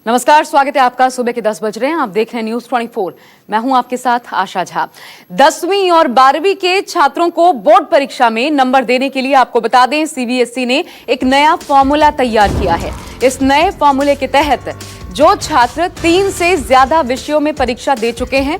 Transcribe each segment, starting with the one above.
नमस्कार, स्वागत है आपका। सुबह के 10 बज रहे हैं, आप देख रहे हैं न्यूज 24। मैं हूं आपके साथ आशा झा। 10वीं और 12वीं के छात्रों को बोर्ड परीक्षा में नंबर देने के लिए आपको बता दें, सीबीएसई ने एक नया फॉर्मूला तैयार किया है। इस नए फॉर्मूले के तहत जो छात्र 3 से ज्यादा विषयों में परीक्षा दे चुके हैं,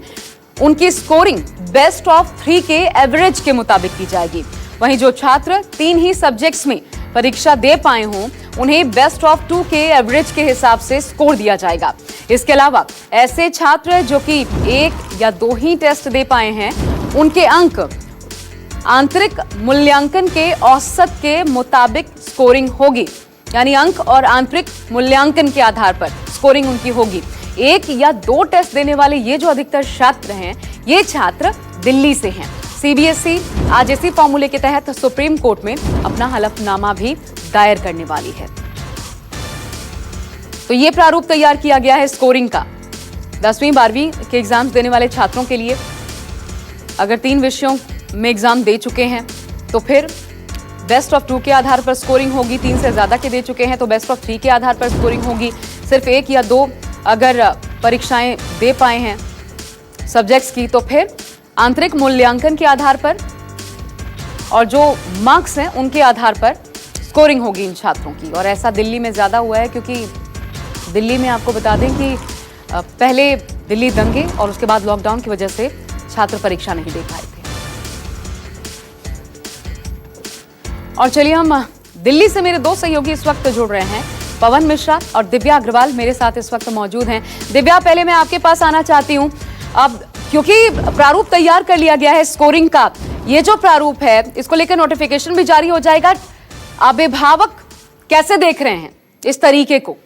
उनकी स्कोरिंग बेस्ट ऑफ 3 के एवरेज के मुताबिक की जाएगी। वहीं जो छात्र 3 ही सब्जेक्ट्स में परीक्षा दे पाए हों, उन्हें बेस्ट ऑफ 2 के एवरेज के हिसाब से स्कोर दिया जाएगा। इसके अलावा ऐसे छात्र जो कि 1 या 2 ही टेस्ट दे पाए हैं, उनके अंक आंतरिक मूल्यांकन के औसत के मुताबिक स्कोरिंग होगी। यानी अंक और आंतरिक मूल्यांकन के आधार पर स्कोरिंग उनकी होगी। 1 या 2 टेस्ट देने वाले ये जो अधिकतर छात्र हैं, ये छात्र दिल्ली से हैं। सीबीएसई आज इसी फॉर्मूले के तहत सुप्रीम कोर्ट में अपना हलफनामा भी दायर करने वाली है। तो ये प्रारूप तैयार किया गया है स्कोरिंग का 10वीं 12वीं के एग्जाम्स देने वाले छात्रों के लिए। अगर 3 विषयों में एग्जाम दे चुके हैं तो फिर बेस्ट ऑफ 2 के आधार पर स्कोरिंग होगी। 3 से ज्यादा के दे चुके हैं तो बेस्ट ऑफ 3 के आधार पर स्कोरिंग होगी। सिर्फ 1 या 2 अगर परीक्षाएं दे पाए हैं सब्जेक्ट्स की, तो फिर आंतरिक मूल्यांकन के आधार पर और जो मार्क्स हैं उनके आधार पर स्कोरिंग होगी इन छात्रों की। और ऐसा दिल्ली में ज्यादा हुआ है क्योंकि दिल्ली में आपको बता दें कि पहले दिल्ली दंगे और उसके बाद लॉकडाउन की वजह से छात्र परीक्षा नहीं दे पाए थे। और चलिए हम दिल्ली से मेरे 2 सहयोगी इस वक्त जुड़ रहे हैं, पवन मिश्रा और दिव्या अग्रवाल मेरे साथ इस वक्त मौजूद हैं। दिव्या, पहले मैं आपके पास आना चाहती हूं। अब क्योंकि प्रारूप तैयार कर लिया गया है स्कोरिंग का, ये जो प्रारूप है इसको लेकर नोटिफिकेशन भी जारी हो जाएगा। अभिभावक कैसे देख रहे हैं इस तरीके को?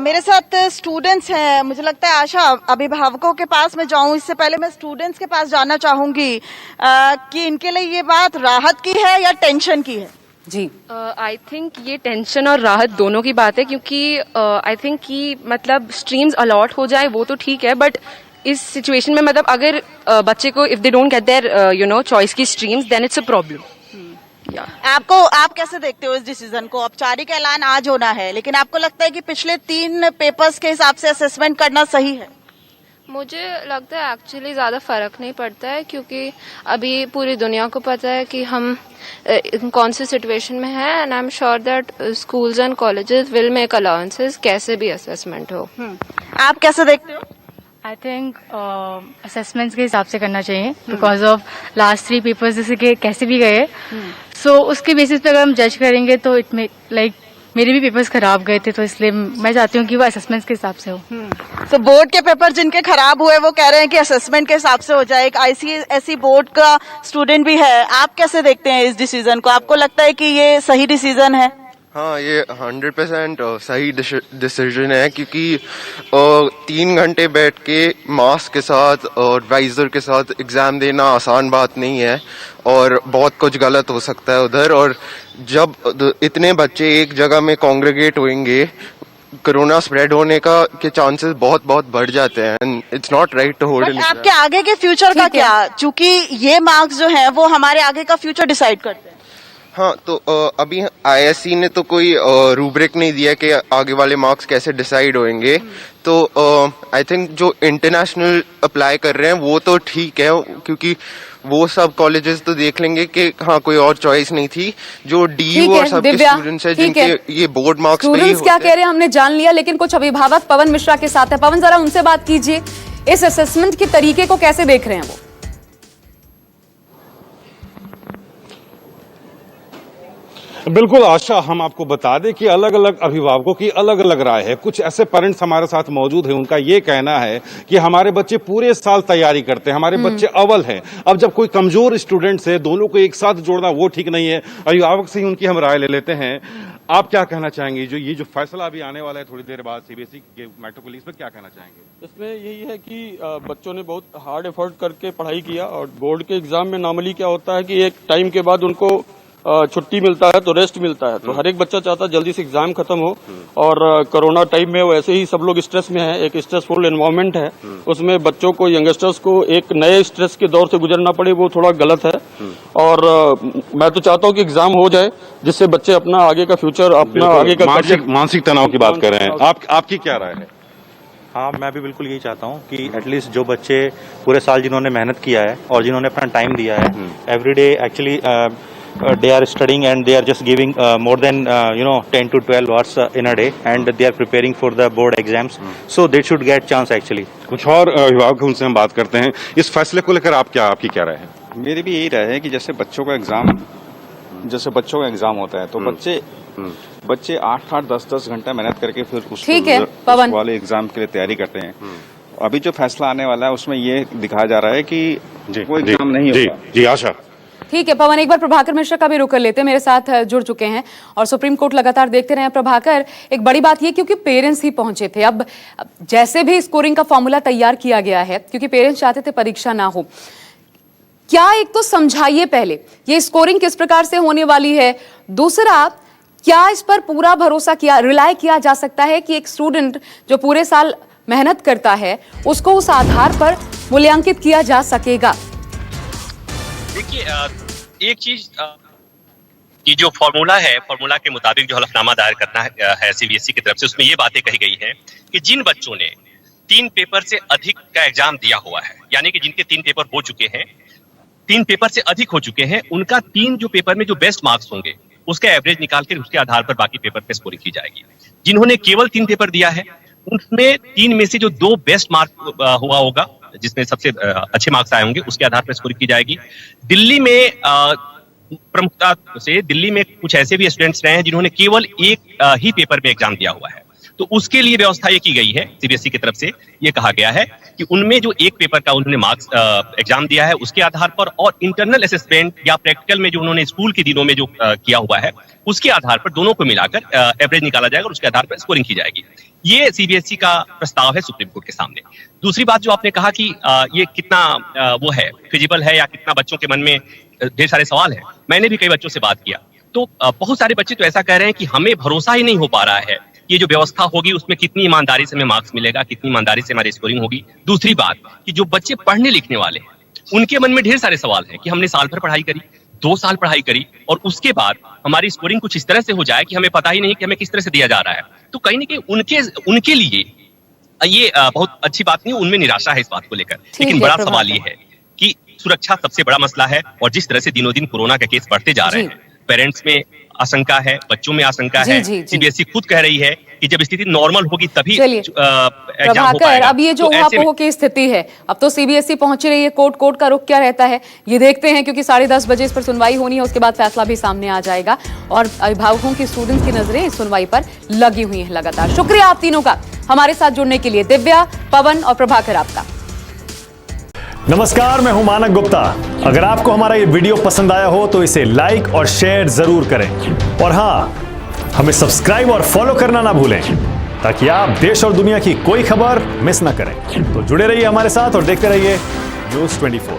मेरे साथ स्टूडेंट्स हैं। मुझे लगता है आशा, अभिभावकों के पास मैं जाऊं इससे पहले मैं स्टूडेंट्स के पास जाना चाहूंगी कि इनके लिए ये बात राहत की है या टेंशन की है। जी, आई थिंक ये टेंशन और राहत दोनों की बात है, क्योंकि आई थिंक कि मतलब स्ट्रीम्स अलॉट हो जाए वो तो ठीक है, बट इस सिचुएशन में मतलब अगर बच्चे को if they don't get their choice की streams, then it's a problem. आप कैसे देखते हो इस डिसीजन को? औपचारिक ऐलान आज होना है, लेकिन आपको लगता है कि पिछले 3 पेपर्स के हिसाब से असेसमेंट करना सही है? मुझे लगता है एक्चुअली ज़्यादा फ़र्क नहीं पड़ता है, क्योंकि अभी पूरी दुनिया को पता है कि हम कौन सी सिचुएशन में है, and I am sure that schools and colleges will make allowances कैसे भी असेसमेंट हो। आप कैसे देखते हो? आई थिंक असेसमेंट्स के हिसाब से करना चाहिए, बिकॉज ऑफ लास्ट 3 पेपर्स जैसे कि कैसे भी गए, सो उसके बेसिस पे अगर हम जज करेंगे तो इट मे लाइक मेरे भी पेपर्स खराब गए थे, तो इसलिए मैं चाहती हूँ कि वो असेसमेंट्स के हिसाब से हो। तो बोर्ड के पेपर जिनके खराब हुए वो कह रहे हैं कि असेसमेंट के हिसाब से हो जाए। एक आईसीएसई बोर्ड का स्टूडेंट भी है। आप कैसे देखते हैं इस डिसीजन को? आपको लगता है कि ये सही डिसीजन है? हाँ, ये 100% सही डिसीजन है, क्योंकि 3 घंटे बैठ के मास्क के साथ और वाइजर के साथ एग्जाम देना आसान बात नहीं है और बहुत कुछ गलत हो सकता है उधर। और जब इतने बच्चे एक जगह में कॉन्ग्रेगेट होंगे, कोरोना स्प्रेड होने का के चांसेस बहुत बढ़ जाते हैं। It's not right to hold in. आपके आगे के फ्यूचर का क्या? चूंकि ये मार्क्स जो हैं वो हमारे आगे का फ्यूचर डिसाइड करते हैं। हाँ, तो अभी आईएससी ने तो कोई रूब्रिक नहीं दिया कि आगे वाले मार्क्स कैसे डिसाइड होंगे। तो आई थिंक जो इंटरनेशनल अप्लाई कर रहे हैं वो तो ठीक है, क्योंकि वो सब कॉलेजेस तो देख लेंगे कि हाँ कोई और चॉइस नहीं थी। जो डीयू और सबके स्टूडेंट्स हैं जिनके ये बोर्ड मार्क्स स्टूडेंट्स क्या कह रहे हैं हमने जान लिया, लेकिन कुछ अभिभावक पवन मिश्रा के साथ है। पवन, जरा उनसे बात कीजिए, इस असेसमेंट के तरीके को कैसे देख रहे हैं वो? बिल्कुल आशा, हम आपको बता दें कि अलग अलग अभिभावकों की अलग अलग राय है। कुछ ऐसे पेरेंट्स हमारे साथ मौजूद हैं, उनका ये कहना है कि हमारे बच्चे पूरे साल तैयारी करते हैं, हमारे बच्चे अव्वल हैं। अब जब कोई कमजोर स्टूडेंट्स है, दोनों को एक साथ जोड़ना वो ठीक नहीं है। अभिभावक से ही उनकी हम राय ले लेते हैं। आप क्या कहना चाहेंगे? ये जो फैसला अभी आने वाला है थोड़ी देर बाद सीबीएसई के मेट्रो पुलिस पर, क्या कहना चाहेंगे? इसमें यही है कि बच्चों ने बहुत हार्ड एफर्ट करके पढ़ाई किया, और बोर्ड के एग्जाम में नॉर्मली क्या होता है कि एक टाइम के बाद उनको छुट्टी मिलता है तो रेस्ट मिलता है। तो हर एक बच्चा चाहता है जल्दी से एग्जाम खत्म हो, और कोरोना टाइम में वैसे ही सब लोग स्ट्रेस में है, एक स्ट्रेसफुल एनवायरनमेंट है, उसमें बच्चों को, यंगस्टर्स को एक नए स्ट्रेस के दौर से गुजरना पड़े, वो थोड़ा गलत है। और मैं तो चाहता हूँ कि एग्जाम हो जाए, जिससे बच्चे अपना आगे का फ्यूचर, अपना आगे का मानसिक तनाव की बात कर रहे हैं आपकी क्या राय है? हाँ, मैं भी बिल्कुल यही चाहता हूँ कि एटलीस्ट जो बच्चे पूरे साल जिन्होंने मेहनत किया है और जिन्होंने अपना टाइम दिया है, every day actually they are studying and they are just giving more than 10 to 12 hours in a day, and they are preparing for the board exams, so they should get chance actually. कुछ और अभिभावक उनसे हम बात करते हैं। इस फैसले को लेकर आपकी क्या राय है? मेरी भी यही राय है कि जैसे बच्चों का एग्जाम होता है तो बच्चे 8-8 10-10 घंटा मेहनत करके फिर उस वाले एग्जाम के लिए तैयारी करते हैं। अभी जो फैसला आने वाला है उसमें ये दिखाया जा रहा है कि वो एग्जाम नहीं होगा। जी आशा। ठीक है पवन, एक बार प्रभाकर मिश्रा का भी रुख कर लेते हैं, मेरे साथ जुड़ चुके हैं और सुप्रीम कोर्ट लगातार देखते रहे हैं। प्रभाकर, एक बड़ी बात ये क्योंकि पेरेंट्स ही पहुंचे थे, अब जैसे भी स्कोरिंग का फॉर्मूला तैयार किया गया है, क्योंकि पेरेंट्स चाहते थे परीक्षा ना हो, क्या एक तो समझाइए पहले ये स्कोरिंग किस प्रकार से होने वाली है, दूसरा क्या इस पर पूरा भरोसा रिलाय किया जा सकता है कि एक स्टूडेंट जो पूरे साल मेहनत करता है उसको उस आधार पर मूल्यांकित किया जा सकेगा? देखिए, एक चीज कि जो फॉर्मूला के मुताबिक जो हलफनामा दायर करना है सीबीएसई की तरफ से, उसमें ये बातें कही गई हैं कि जिन बच्चों ने 3 पेपर से अधिक का एग्जाम दिया हुआ है, यानी कि जिनके 3 पेपर हो चुके हैं, 3 पेपर से अधिक हो चुके हैं, उनका 3 जो पेपर में जो बेस्ट मार्क्स होंगे उसका एवरेज निकाल कर उसके आधार पर बाकी पेपर पे स्कोरिंग की जाएगी। जिन्होंने केवल 3 पेपर दिया है उनमें 3 में से जो 2 बेस्ट मार्क हुआ होगा, जिसमें सबसे अच्छे मार्क्स आए होंगे, उसके आधार पर स्कोरिंग की जाएगी। दिल्ली में प्रमुखता से दिल्ली में कुछ ऐसे भी स्टूडेंट्स रहे हैं जिन्होंने केवल एक ही पेपर में एग्जाम दिया हुआ है, तो उसके लिए व्यवस्था ये की गई है सीबीएसई की तरफ से। ये कहा गया है कि उनमें जो एक पेपर का उन्होंने मार्क्स एग्जाम दिया है उसके आधार पर, और इंटरनल असेसमेंट या प्रैक्टिकल में जो उन्होंने स्कूल के दिनों में जो किया हुआ है उसके आधार पर दोनों को मिलाकर एवरेज निकाला जाएगा और उसके आधार पर स्कोरिंग की जाएगी। ये सीबीएसई का प्रस्ताव है सुप्रीम कोर्ट के सामने। दूसरी बात जो आपने कहा कि ये कितना वो है, फिजिबल है, या कितना बच्चों के मन में ढेर सारे सवाल हैं, मैंने भी कई बच्चों से बात किया तो बहुत सारे बच्चे तो ऐसा कह रहे हैं कि हमें भरोसा ही नहीं हो पा रहा है ये जो व्यवस्था होगी उसमें कितनी ईमानदारी से हमें मार्क्स मिलेगा, कितनी ईमानदारी से हमारी स्कोरिंग होगी। दूसरी बात कि जो बच्चे पढ़ने लिखने वाले हैं उनके मन में ढेर सारे सवाल हैं कि हमने साल भर पढ़ाई करी, 2 साल पढ़ाई करी और उसके बाद हमारी स्कोरिंग कुछ इस तरह से हो जाए कि हमें पता ही नहीं कि हमें किस तरह से दिया जा रहा है। तो कहीं ना कहीं उनके लिए ये बहुत अच्छी बात नहीं, उनमें निराशा है इस बात को लेकर। लेकिन बड़ा सवाल ये है कि सुरक्षा सबसे बड़ा मसला है, और जिस तरह से दिनों दिन कोरोना के केस बढ़ते जा रहे हैं, पेरेंट्स में आशंका है, बच्चों में आशंका है। सीबीएसई खुद कह रही है कि जब स्थिति नॉर्मल होगी तभी एग्जाम हो पाएगा। अब ये जो ऊहापोह की स्थिति है, अब तो सीबीएसई पहुंच रही है, कोर्ट का रुख क्या रहता है ये देखते हैं, क्योंकि 10:30 बजे इस पर सुनवाई होनी है, उसके बाद फैसला भी सामने आ जाएगा और अभिभावकों की, स्टूडेंट्स की नजरें इस सुनवाई पर लगी हुई है लगातार। शुक्रिया आप तीनों का हमारे साथ जुड़ने के लिए, दिव्या, पवन और प्रभाकर आपका। नमस्कार, मैं हूं मानक गुप्ता। अगर आपको हमारा ये वीडियो पसंद आया हो तो इसे लाइक और शेयर जरूर करें, और हां, हमें सब्सक्राइब और फॉलो करना ना भूलें ताकि आप देश और दुनिया की कोई खबर मिस ना करें। तो जुड़े रहिए हमारे साथ और देखते रहिए News 24।